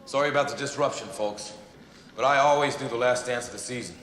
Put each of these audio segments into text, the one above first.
Sorry about the disruption, folks. But I always do the last dance of the season.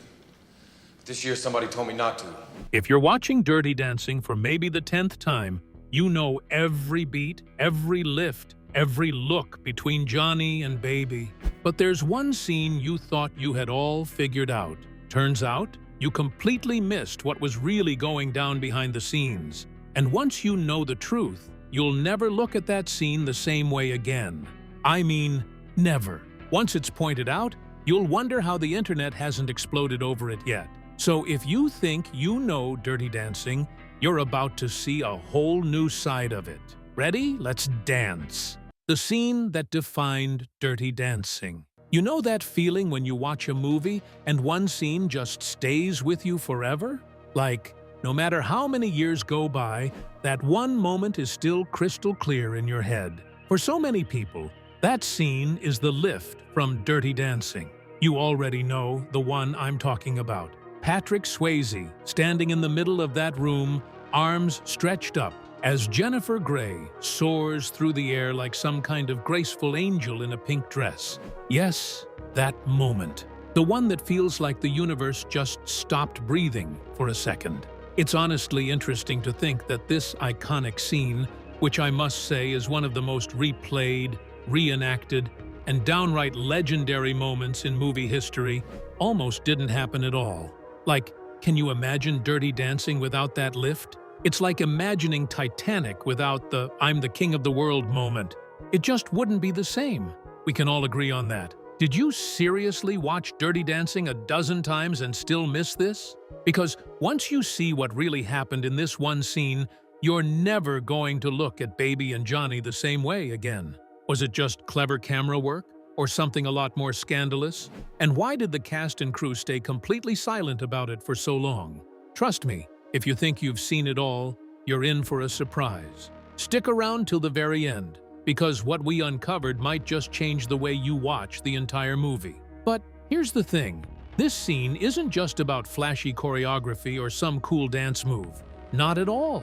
But this year, somebody told me not to. If you're watching Dirty Dancing for maybe the 10th time, you know every beat, every lift, every look between Johnny and Baby. But there's one scene you thought you had all figured out. Turns out, you completely missed what was really going down behind the scenes. And once you know the truth, you'll never look at that scene the same way again. I mean, never. Once it's pointed out, you'll wonder how the internet hasn't exploded over it yet. So if you think you know Dirty Dancing, you're about to see a whole new side of it. Ready? Let's dance. The scene that defined Dirty Dancing. You know that feeling when you watch a movie and one scene just stays with you forever? Like, no matter how many years go by, that one moment is still crystal clear in your head. For so many people, that scene is the lift from Dirty Dancing. You already know the one I'm talking about. Patrick Swayze standing in the middle of that room, arms stretched up, as Jennifer Grey soars through the air like some kind of graceful angel in a pink dress. Yes, that moment. The one that feels like the universe just stopped breathing for a second. It's honestly interesting to think that this iconic scene, which I must say is one of the most replayed, reenacted, and downright legendary moments in movie history, almost didn't happen at all. Like, can you imagine Dirty Dancing without that lift? It's like imagining Titanic without the "I'm the king of the world" moment. It just wouldn't be the same. We can all agree on that. Did you seriously watch Dirty Dancing a dozen times and still miss this? Because once you see what really happened in this one scene, you're never going to look at Baby and Johnny the same way again. Was it just clever camera work? Or something a lot more scandalous? And why did the cast and crew stay completely silent about it for so long? Trust me, if you think you've seen it all, you're in for a surprise. Stick around till the very end, because what we uncovered might just change the way you watch the entire movie. But here's the thing. This scene isn't just about flashy choreography or some cool dance move. Not at all.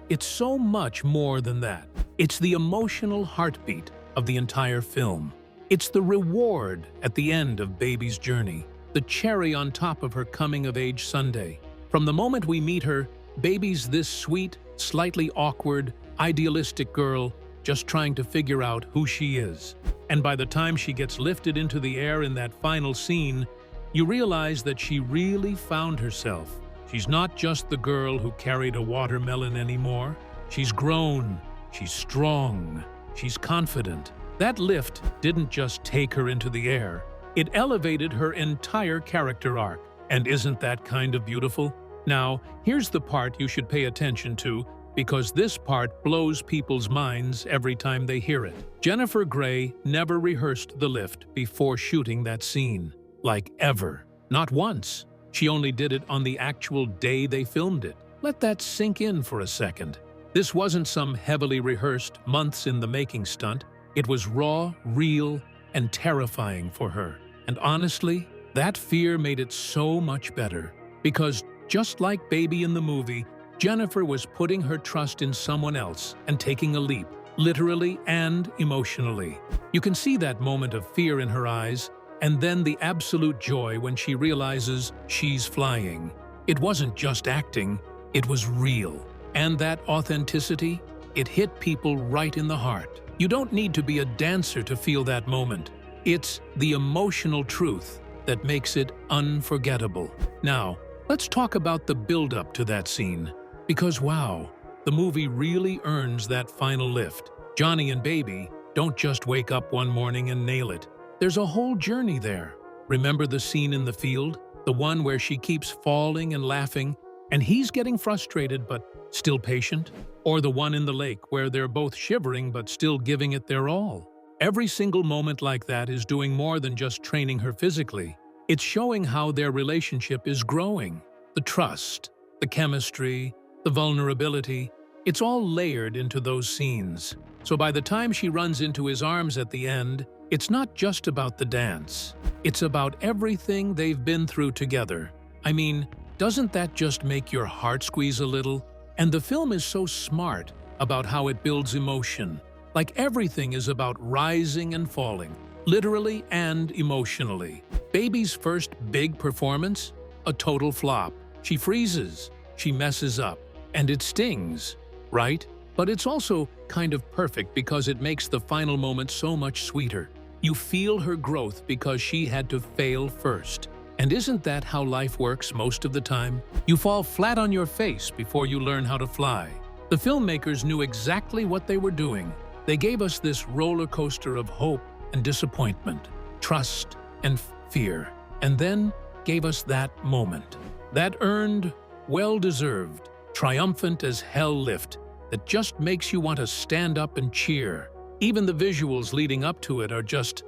It's so much more than that. It's the emotional heartbeat of the entire film. It's the reward at the end of Baby's journey, the cherry on top of her coming-of-age Sunday. From the moment we meet her, Baby's this sweet, slightly awkward, idealistic girl just trying to figure out who she is. And by the time she gets lifted into the air in that final scene, you realize that she really found herself. She's not just the girl who carried a watermelon anymore. She's grown, she's strong, she's confident. That lift didn't just take her into the air. It elevated her entire character arc. And isn't that kind of beautiful? Now, here's the part you should pay attention to, because this part blows people's minds every time they hear it. Jennifer Grey never rehearsed the lift before shooting that scene. Like ever. Not once. She only did it on the actual day they filmed it. Let that sink in for a second. This wasn't some heavily rehearsed, months-in-the-making stunt. It was raw, real, and terrifying for her. And honestly, that fear made it so much better. Because just like Baby in the movie, Jennifer was putting her trust in someone else and taking a leap, literally and emotionally. You can see that moment of fear in her eyes, and then the absolute joy when she realizes she's flying. It wasn't just acting, it was real. And that authenticity, it hit people right in the heart. You don't need to be a dancer to feel that moment. It's the emotional truth that makes it unforgettable. Now, let's talk about the build-up to that scene. Because wow, the movie really earns that final lift. Johnny and Baby don't just wake up one morning and nail it. There's a whole journey there. Remember the scene in the field? The one where she keeps falling and laughing, and he's getting frustrated but still patient? Or the one in the lake where they're both shivering but still giving it their all? Every single moment like that is doing more than just training her physically. It's showing how their relationship is growing. The trust, the chemistry, the vulnerability, it's all layered into those scenes. So by the time she runs into his arms at the end, it's not just about the dance. It's about everything they've been through together. I mean, doesn't that just make your heart squeeze a little? And the film is so smart about how it builds emotion. Like everything is about rising and falling, literally and emotionally. Baby's first big performance? A total flop. She freezes, she messes up, and it stings, right? But it's also kind of perfect because it makes the final moment so much sweeter. You feel her growth because she had to fail first. And isn't that how life works most of the time? You fall flat on your face before you learn how to fly. The filmmakers knew exactly what they were doing. They gave us this roller coaster of hope and disappointment, trust and fear, and then gave us that moment. That earned, well-deserved, triumphant as hell lift that just makes you want to stand up and cheer. Even the visuals leading up to it are just,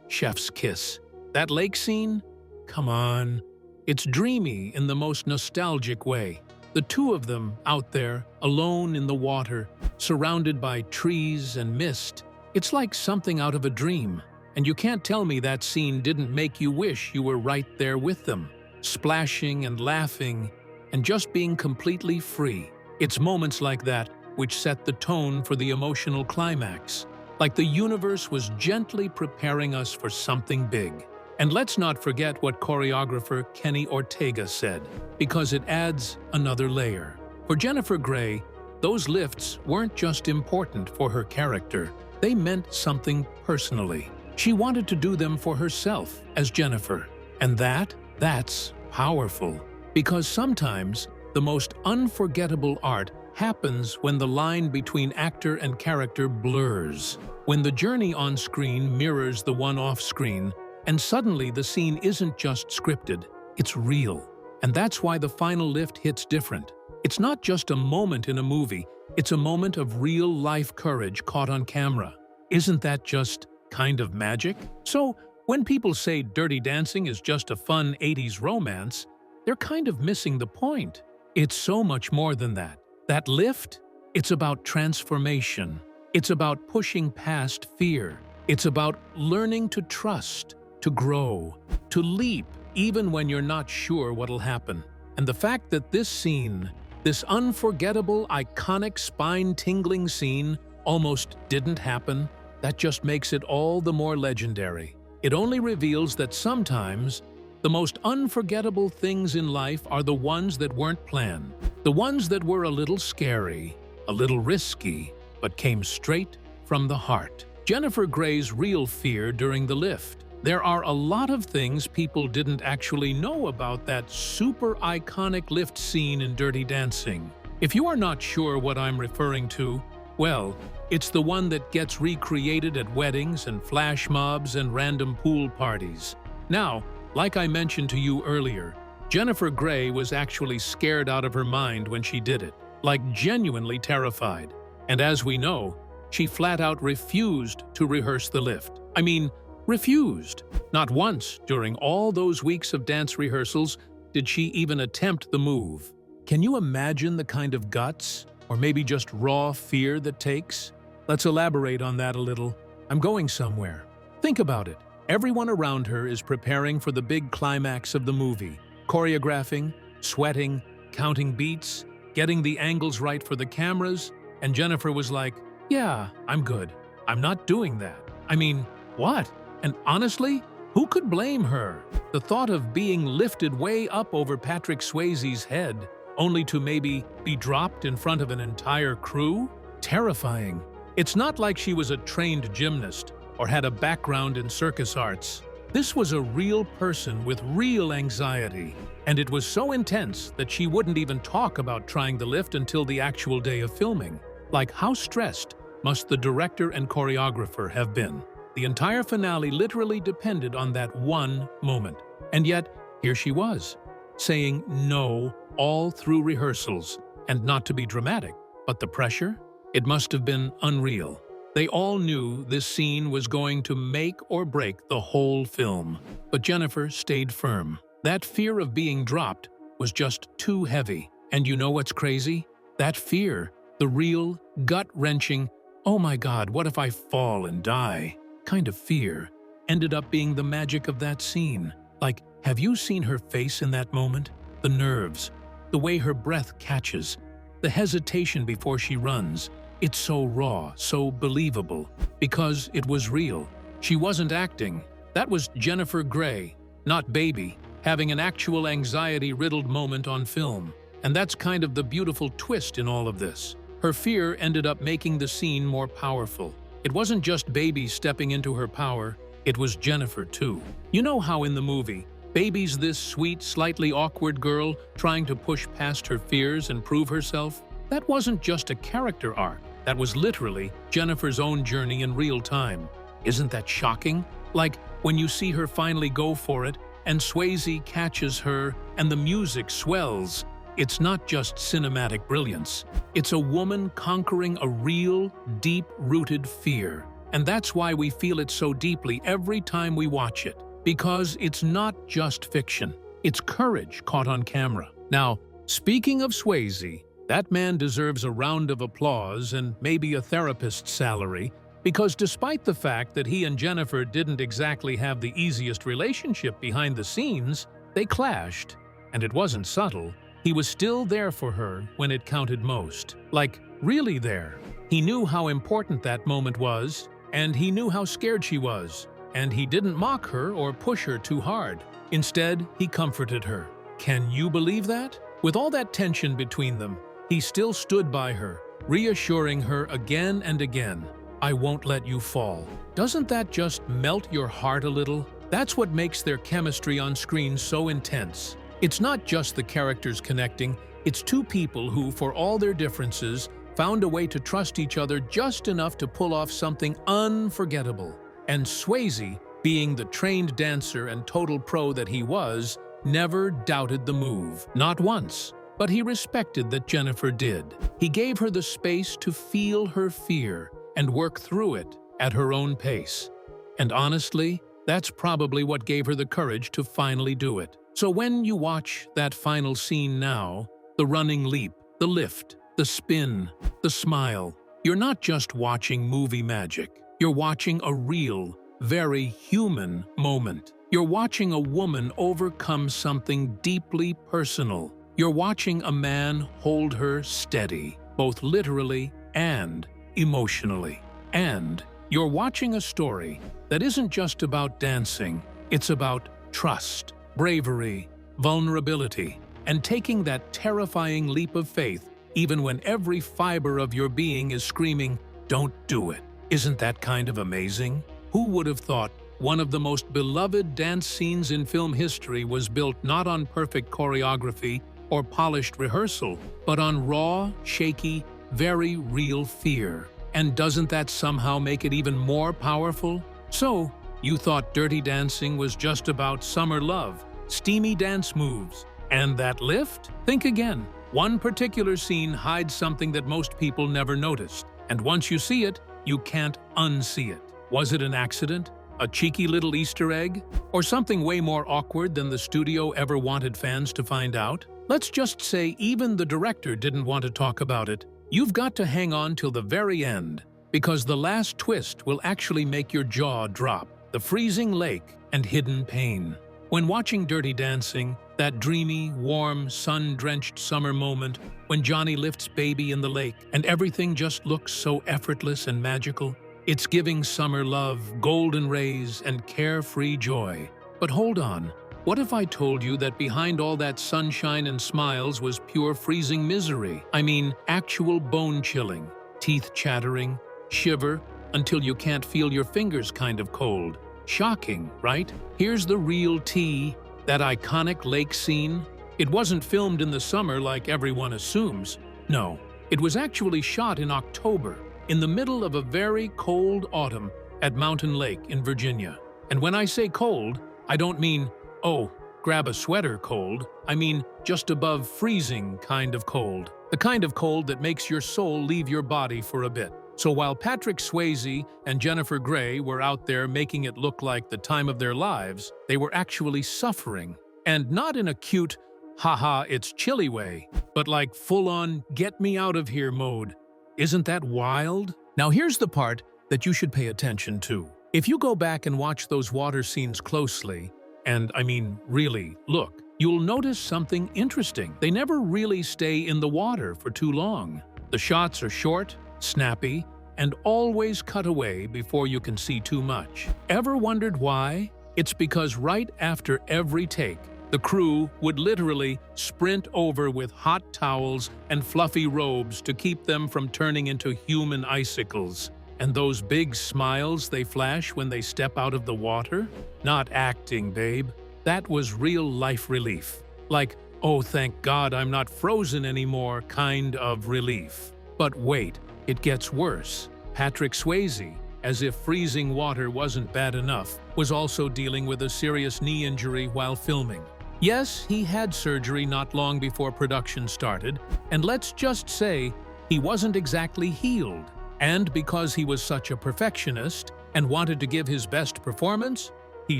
chef's kiss. That lake scene? Come on. It's dreamy in the most nostalgic way. The two of them out there, alone in the water, surrounded by trees and mist. It's like something out of a dream. And you can't tell me that scene didn't make you wish you were right there with them, splashing and laughing, and just being completely free. It's moments like that which set the tone for the emotional climax, like the universe was gently preparing us for something big. And let's not forget what choreographer Kenny Ortega said, because it adds another layer. For Jennifer Grey, those lifts weren't just important for her character, they meant something personally. She wanted to do them for herself as Jennifer. And that's powerful. Because sometimes the most unforgettable art happens when the line between actor and character blurs. When the journey on screen mirrors the one off screen, and suddenly the scene isn't just scripted, it's real. And that's why the final lift hits different. It's not just a moment in a movie, it's a moment of real-life courage caught on camera. Isn't that just kind of magic? So, when people say Dirty Dancing is just a fun 80s romance, they're kind of missing the point. It's so much more than that. That lift? It's about transformation. It's about pushing past fear. It's about learning to trust, to grow, to leap, even when you're not sure what'll happen. And the fact that this scene, this unforgettable, iconic, spine-tingling scene, almost didn't happen, that just makes it all the more legendary. It only reveals that sometimes the most unforgettable things in life are the ones that weren't planned, the ones that were a little scary, a little risky, but came straight from the heart. Jennifer Grey's real fear during the lift. There are a lot of things people didn't actually know about that super iconic lift scene in Dirty Dancing. If you are not sure what I'm referring to, well, it's the one that gets recreated at weddings and flash mobs and random pool parties. Now, like I mentioned to you earlier, Jennifer Grey was actually scared out of her mind when she did it, like genuinely terrified. And as we know, she flat out refused to rehearse the lift. I mean, refused. Not once during all those weeks of dance rehearsals did she even attempt the move. Can you imagine the kind of guts, or maybe just raw fear that takes? Let's elaborate on that a little. I'm going somewhere. Think about it. Everyone around her is preparing for the big climax of the movie, choreographing, sweating, counting beats, getting the angles right for the cameras, and Jennifer was like, "Yeah, I'm good. I'm not doing that." I mean, what? And honestly, who could blame her? The thought of being lifted way up over Patrick Swayze's head, only to maybe be dropped in front of an entire crew? Terrifying. It's not like she was a trained gymnast or had a background in circus arts. This was a real person with real anxiety, and it was so intense that she wouldn't even talk about trying the lift until the actual day of filming. Like, how stressed must the director and choreographer have been? The entire finale literally depended on that one moment. And yet, here she was, saying no all through rehearsals, and not to be dramatic, but the pressure? It must have been unreal. They all knew this scene was going to make or break the whole film. But Jennifer stayed firm. That fear of being dropped was just too heavy. And you know what's crazy? That fear, the real, gut-wrenching, "Oh my God, what if I fall and die?" kind of fear, ended up being the magic of that scene. Like, have you seen her face in that moment? The nerves, the way her breath catches, the hesitation before she runs. It's so raw, so believable, because it was real. She wasn't acting. That was Jennifer Grey, not Baby, having an actual anxiety-riddled moment on film. And that's kind of the beautiful twist in all of this. Her fear ended up making the scene more powerful. It wasn't just Baby stepping into her power, it was Jennifer too. You know how in the movie, Baby's this sweet, slightly awkward girl trying to push past her fears and prove herself? That wasn't just a character arc. That was literally Jennifer's own journey in real time. Isn't that shocking? Like when you see her finally go for it, and Swayze catches her, and the music swells. It's not just cinematic brilliance. It's a woman conquering a real, deep-rooted fear. And that's why we feel it so deeply every time we watch it. Because it's not just fiction. It's courage caught on camera. Now, speaking of Swayze, that man deserves a round of applause and maybe a therapist's salary, because despite the fact that he and Jennifer didn't exactly have the easiest relationship behind the scenes, they clashed. And it wasn't subtle. He was still there for her when it counted most. Like, really there. He knew how important that moment was, and he knew how scared she was. And he didn't mock her or push her too hard. Instead, he comforted her. Can you believe that? With all that tension between them, he still stood by her, reassuring her again and again, "I won't let you fall." Doesn't that just melt your heart a little? That's what makes their chemistry on screen so intense. It's not just the characters connecting, it's two people who, for all their differences, found a way to trust each other just enough to pull off something unforgettable. And Swayze, being the trained dancer and total pro that he was, never doubted the move. Not once. But he respected that Jennifer did. He gave her the space to feel her fear and work through it at her own pace. And honestly, that's probably what gave her the courage to finally do it. So when you watch that final scene now, the running leap, the lift, the spin, the smile, you're not just watching movie magic. You're watching a real, very human moment. You're watching a woman overcome something deeply personal. You're watching a man hold her steady, both literally and emotionally. And you're watching a story that isn't just about dancing, it's about trust, bravery, vulnerability, and taking that terrifying leap of faith even when every fiber of your being is screaming, "Don't do it." Isn't that kind of amazing? Who would have thought one of the most beloved dance scenes in film history was built not on perfect choreography or polished rehearsal, but on raw, shaky, very real fear? And doesn't that somehow make it even more powerful? So, you thought Dirty Dancing was just about summer love, steamy dance moves, and that lift? Think again. One particular scene hides something that most people never noticed, and once you see it, you can't unsee it. Was it an accident? A cheeky little Easter egg? Or something way more awkward than the studio ever wanted fans to find out? Let's just say even the director didn't want to talk about it. You've got to hang on till the very end, because the last twist will actually make your jaw drop. The freezing lake and hidden pain. When watching Dirty Dancing, that dreamy, warm, sun-drenched summer moment when Johnny lifts Baby in the lake and everything just looks so effortless and magical, it's giving summer love, golden rays, and carefree joy. But hold on, what if I told you that behind all that sunshine and smiles was pure freezing misery? I mean, actual bone-chilling, teeth-chattering, shiver until you can't feel your fingers kind of cold. Shocking, right? Here's the real tea, that iconic lake scene. It wasn't filmed in the summer like everyone assumes. No, it was actually shot in October, in the middle of a very cold autumn at Mountain Lake in Virginia. And when I say cold, I don't mean, oh, grab a sweater cold. I mean just above freezing kind of cold. The kind of cold that makes your soul leave your body for a bit. So while Patrick Swayze and Jennifer Grey were out there making it look like the time of their lives, they were actually suffering. And not in a cute, haha, it's chilly way, but like full-on, get me out of here mode. Isn't that wild? Now here's the part that you should pay attention to. If you go back and watch those water scenes closely, and I mean really look, you'll notice something interesting. They never really stay in the water for too long. The shots are short, snappy, and always cut away before you can see too much. Ever wondered why? It's because right after every take, the crew would literally sprint over with hot towels and fluffy robes to keep them from turning into human icicles. And those big smiles they flash when they step out of the water? Not acting, babe. That was real-life relief. Like, oh, thank God I'm not frozen anymore kind of relief. But wait, it gets worse. Patrick Swayze, as if freezing water wasn't bad enough, was also dealing with a serious knee injury while filming. Yes, he had surgery not long before production started, and let's just say he wasn't exactly healed. And because he was such a perfectionist and wanted to give his best performance, he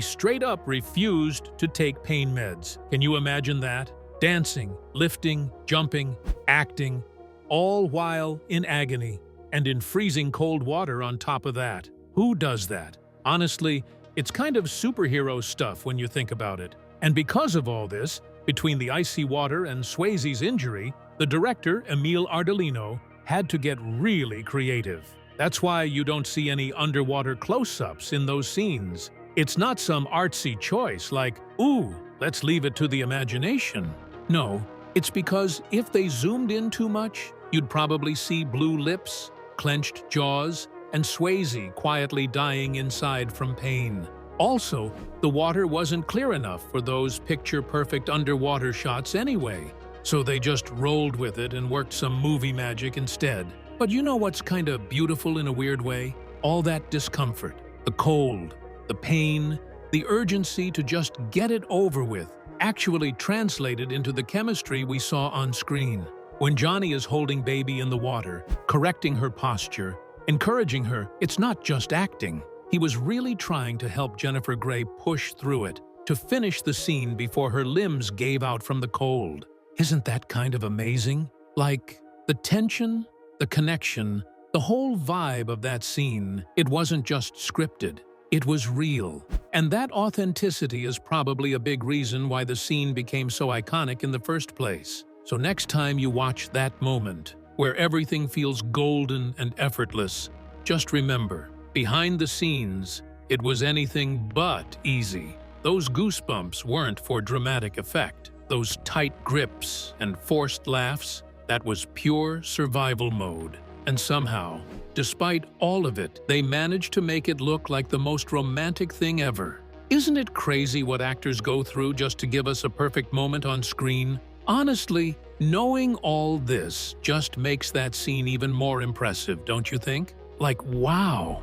straight up refused to take pain meds. Can you imagine that? Dancing, lifting, jumping, acting, all while in agony and in freezing cold water on top of that. Who does that? Honestly, it's kind of superhero stuff when you think about it. And because of all this, between the icy water and Swayze's injury, the director, Emile Ardolino, had to get really creative. That's why you don't see any underwater close-ups in those scenes. It's not some artsy choice like, ooh, let's leave it to the imagination. No, it's because if they zoomed in too much, you'd probably see blue lips, clenched jaws, and Swayze quietly dying inside from pain. Also, the water wasn't clear enough for those picture-perfect underwater shots anyway, so they just rolled with it and worked some movie magic instead. But you know what's kind of beautiful in a weird way? All that discomfort, the cold, the pain, the urgency to just get it over with, actually translated into the chemistry we saw on screen. When Johnny is holding baby in the water, correcting her posture, encouraging her, it's not just acting. He was really trying to help Jennifer Grey push through it, to finish the scene before her limbs gave out from the cold. Isn't that kind of amazing? Like, the tension, the connection, the whole vibe of that scene, it wasn't just scripted. It was real. And that authenticity is probably a big reason why the scene became so iconic in the first place. So next time you watch that moment, where everything feels golden and effortless, just remember, behind the scenes, it was anything but easy. Those goosebumps weren't for dramatic effect. Those tight grips and forced laughs, that was pure survival mode. And somehow, despite all of it, they managed to make it look like the most romantic thing ever. Isn't it crazy what actors go through just to give us a perfect moment on screen? Honestly, knowing all this just makes that scene even more impressive, don't you think? Like, wow,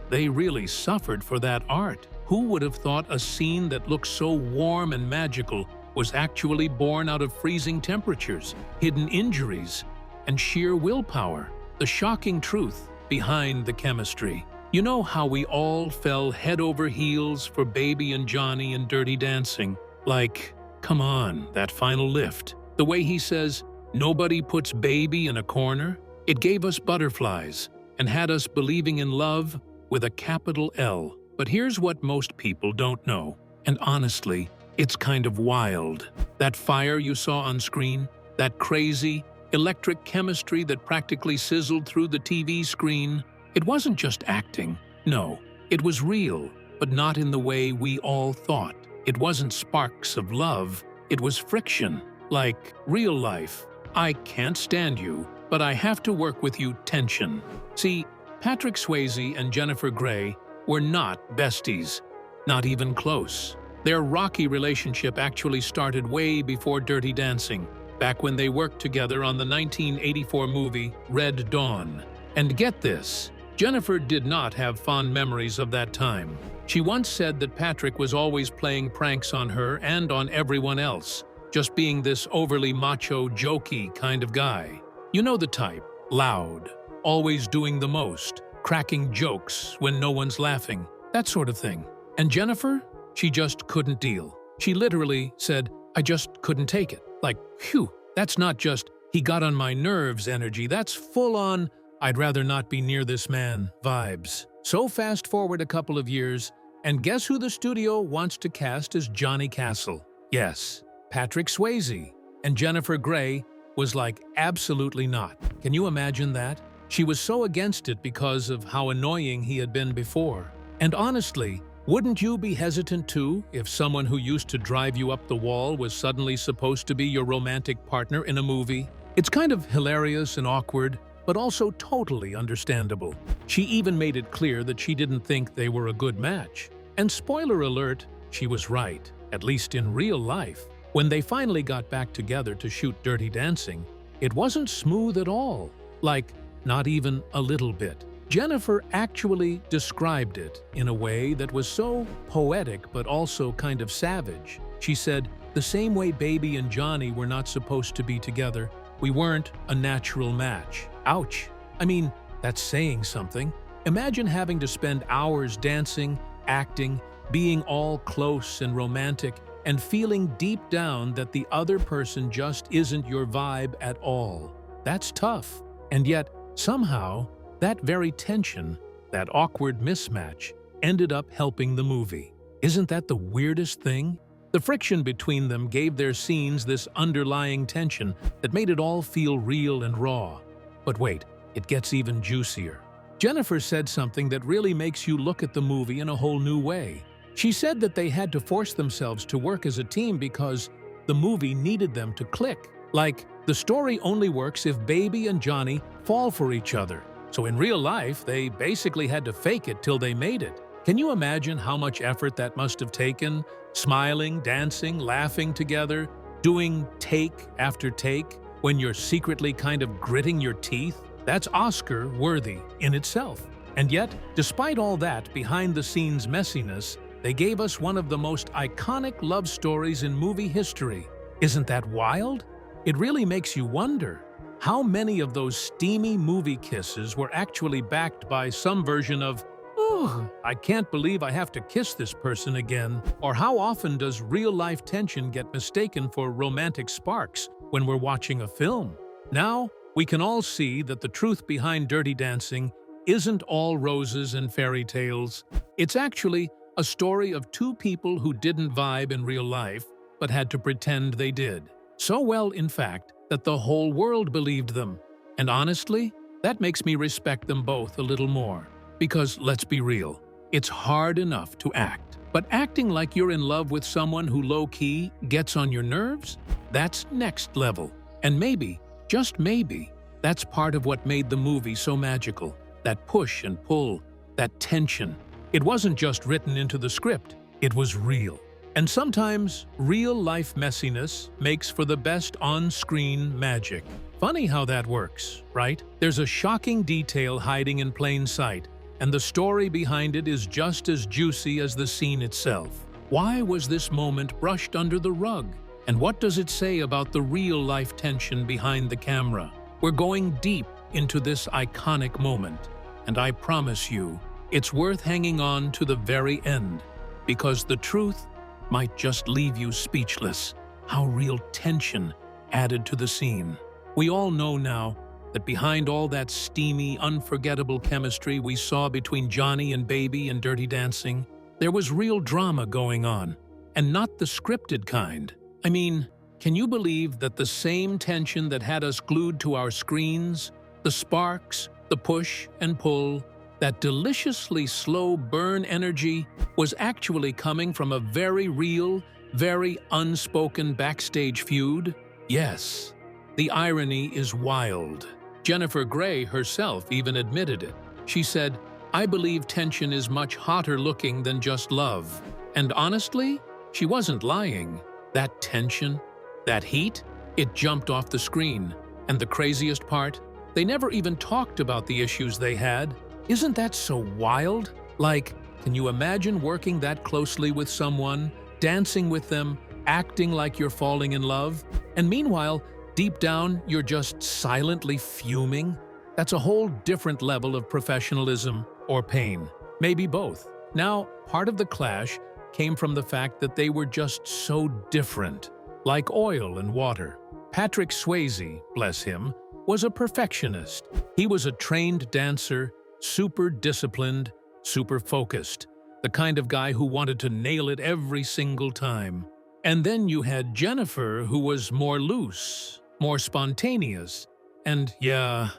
they really suffered for that art. Who would have thought a scene that looked so warm and magical was actually born out of freezing temperatures, hidden injuries, and sheer willpower? The shocking truth behind the chemistry. You know how we all fell head over heels for Baby and Johnny in Dirty Dancing? Like, come on, that final lift. The way he says, nobody puts baby in a corner. It gave us butterflies and had us believing in love with a capital L. But here's what most people don't know. And honestly, it's kind of wild. That fire you saw on screen, that crazy, electric chemistry that practically sizzled through the TV screen, it wasn't just acting. No, it was real, but not in the way we all thought. It wasn't sparks of love, it was friction. Like real life, I can't stand you, but I have to work with you tension. See, Patrick Swayze and Jennifer Grey were not besties, not even close. Their rocky relationship actually started way before Dirty Dancing, back when they worked together on the 1984 movie Red Dawn. And get this, Jennifer did not have fond memories of that time. She once said that Patrick was always playing pranks on her and on everyone else, just being this overly macho, jokey kind of guy. You know the type, loud, always doing the most, cracking jokes when no one's laughing, that sort of thing. And Jennifer, she just couldn't deal. She literally said, I just couldn't take it. Like, phew, that's not just, he got on my nerves energy, that's full-on, I'd rather not be near this man vibes. So fast forward a couple of years, and guess who the studio wants to cast as Johnny Castle? Yes, Patrick Swayze. And Jennifer Grey was like, absolutely not. Can you imagine that? She was so against it because of how annoying he had been before. And honestly, wouldn't you be hesitant too if someone who used to drive you up the wall was suddenly supposed to be your romantic partner in a movie? It's kind of hilarious and awkward, but also totally understandable. She even made it clear that she didn't think they were a good match. And spoiler alert, she was right, at least in real life. When they finally got back together to shoot Dirty Dancing, it wasn't smooth at all. Like, not even a little bit. Jennifer actually described it in a way that was so poetic but also kind of savage. She said, "The same way Baby and Johnny were not supposed to be together, we weren't a natural match." Ouch. I mean, that's saying something. Imagine having to spend hours dancing, acting, being all close and romantic, and feeling deep down that the other person just isn't your vibe at all. That's tough. And yet, somehow, that very tension, that awkward mismatch, ended up helping the movie. Isn't that the weirdest thing? The friction between them gave their scenes this underlying tension that made it all feel real and raw. But wait, it gets even juicier. Jennifer said something that really makes you look at the movie in a whole new way. She said that they had to force themselves to work as a team because the movie needed them to click. Like, the story only works if Baby and Johnny fall for each other. So in real life, they basically had to fake it till they made it. Can you imagine how much effort that must have taken? Smiling, dancing, laughing together, doing take after take, when you're secretly kind of gritting your teeth? That's Oscar-worthy in itself. And yet, despite all that behind-the-scenes messiness, they gave us one of the most iconic love stories in movie history. Isn't that wild? It really makes you wonder, how many of those steamy movie kisses were actually backed by some version of, "Oh, I can't believe I have to kiss this person again"? Or how often does real-life tension get mistaken for romantic sparks when we're watching a film? Now, we can all see that the truth behind Dirty Dancing isn't all roses and fairy tales. It's actually a story of two people who didn't vibe in real life, but had to pretend they did. So well, in fact, that the whole world believed them. And honestly, that makes me respect them both a little more. Because let's be real, it's hard enough to act. But acting like you're in love with someone who low-key gets on your nerves? That's next level. And maybe, just maybe, that's part of what made the movie so magical. That push and pull, that tension. It wasn't just written into the script, it was real. And sometimes, real-life messiness makes for the best on-screen magic. Funny how that works, right? There's a shocking detail hiding in plain sight, and the story behind it is just as juicy as the scene itself. Why was this moment brushed under the rug? And what does it say about the real-life tension behind the camera? We're going deep into this iconic moment, and I promise you, it's worth hanging on to the very end, because the truth might just leave you speechless. How real tension added to the scene. We all know now that behind all that steamy, unforgettable chemistry we saw between Johnny and Baby in Dirty Dancing, there was real drama going on, and not the scripted kind. I mean, can you believe that the same tension that had us glued to our screens, the sparks, the push and pull, that deliciously slow burn energy was actually coming from a very real, very unspoken backstage feud? Yes, the irony is wild. Jennifer Grey herself even admitted it. She said, "I believe tension is much hotter looking than just love." And honestly, she wasn't lying. That tension, that heat, it jumped off the screen. And the craziest part, they never even talked about the issues they had. Isn't that so wild? Like, can you imagine working that closely with someone, dancing with them, acting like you're falling in love, and meanwhile, deep down, you're just silently fuming? That's a whole different level of professionalism or pain. Maybe both. Now, part of the clash came from the fact that they were just so different, like oil and water. Patrick Swayze, bless him, was a perfectionist. He was a trained dancer, super disciplined, super focused, the kind of guy who wanted to nail it every single time. And then you had Jennifer, who was more loose, more spontaneous, and yeah,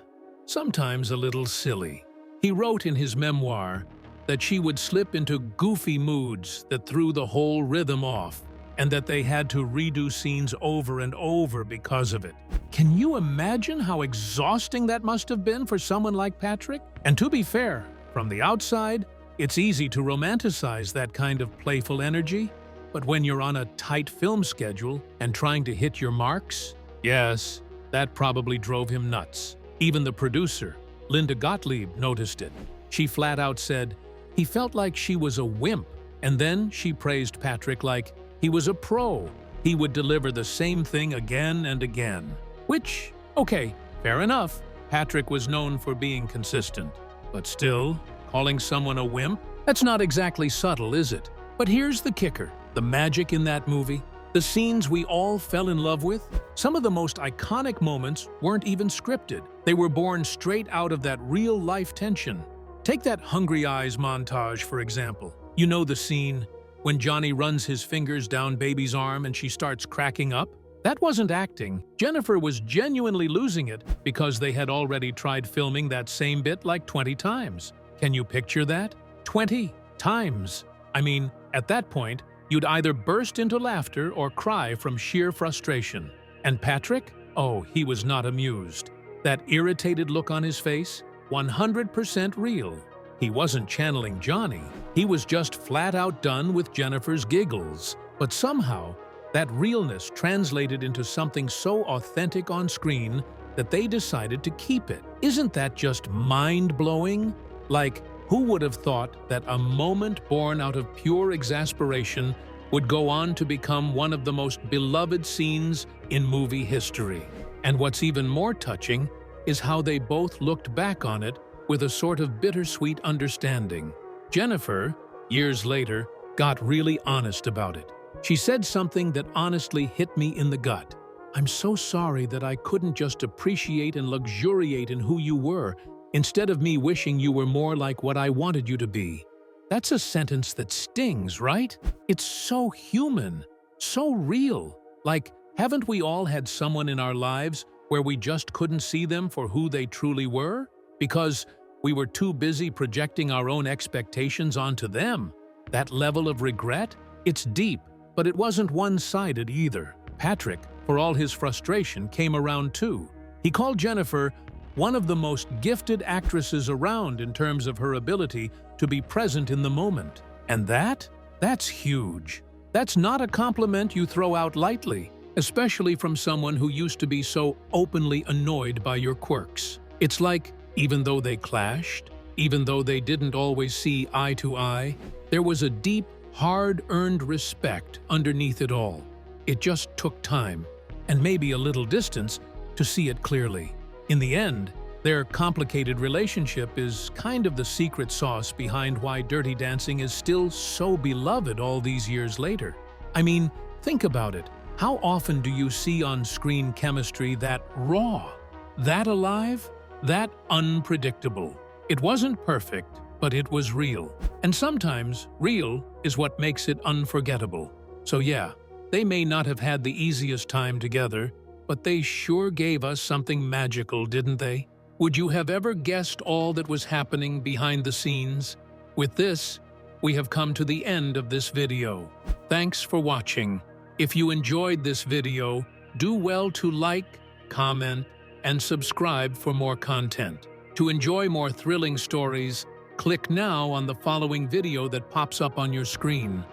sometimes a little silly. He wrote in his memoir that she would slip into goofy moods that threw the whole rhythm off, and that they had to redo scenes over and over because of it. Can you imagine how exhausting that must have been for someone like Patrick? And to be fair, from the outside, it's easy to romanticize that kind of playful energy. But when you're on a tight film schedule and trying to hit your marks, yes, that probably drove him nuts. Even the producer, Linda Gottlieb, noticed it. She flat out said, he felt like she was a wimp, and then she praised Patrick like he was a pro. He would deliver the same thing again and again. Which, okay, fair enough. Patrick was known for being consistent. But still, calling someone a wimp? That's not exactly subtle, is it? But here's the kicker. The magic in that movie, the scenes we all fell in love with, some of the most iconic moments weren't even scripted. They were born straight out of that real-life tension. Take that Hungry Eyes montage, for example. You know the scene when Johnny runs his fingers down Baby's arm and she starts cracking up? That wasn't acting. Jennifer was genuinely losing it because they had already tried filming that same bit like 20 times. Can you picture that? 20 times. I mean, at that point, you'd either burst into laughter or cry from sheer frustration. And Patrick? Oh, he was not amused. That irritated look on his face? 100% real. He wasn't channeling Johnny. He was just flat out done with Jennifer's giggles. But somehow, that realness translated into something so authentic on screen that they decided to keep it. Isn't that just mind-blowing? Like, who would have thought that a moment born out of pure exasperation would go on to become one of the most beloved scenes in movie history? And what's even more touching is how they both looked back on it with a sort of bittersweet understanding. Jennifer, years later, got really honest about it. She said something that honestly hit me in the gut. "I'm so sorry that I couldn't just appreciate and luxuriate in who you were, instead of me wishing you were more like what I wanted you to be." That's a sentence that stings, right? It's so human, so real. Like, haven't we all had someone in our lives where we just couldn't see them for who they truly were? Because we were too busy projecting our own expectations onto them. That level of regret? It's deep, but it wasn't one-sided either. Patrick, for all his frustration, came around too. He called Jennifer one of the most gifted actresses around in terms of her ability to be present in the moment. And that's huge. That's not a compliment you throw out lightly, especially from someone who used to be so openly annoyed by your quirks. It's like, even though they clashed, even though they didn't always see eye to eye, there was a deep, hard-earned respect underneath it all. It just took time, and maybe a little distance, to see it clearly. In the end, their complicated relationship is kind of the secret sauce behind why Dirty Dancing is still so beloved all these years later. I mean, think about it. How often do you see on-screen chemistry that raw, that alive, that unpredictable? It wasn't perfect, but it was real. And sometimes, real is what makes it unforgettable. So yeah, they may not have had the easiest time together, but they sure gave us something magical, didn't they? Would you have ever guessed all that was happening behind the scenes? With this, we have come to the end of this video. Thanks for watching. If you enjoyed this video, do well to like, comment, and subscribe for more content. To enjoy more thrilling stories, click now on the following video that pops up on your screen.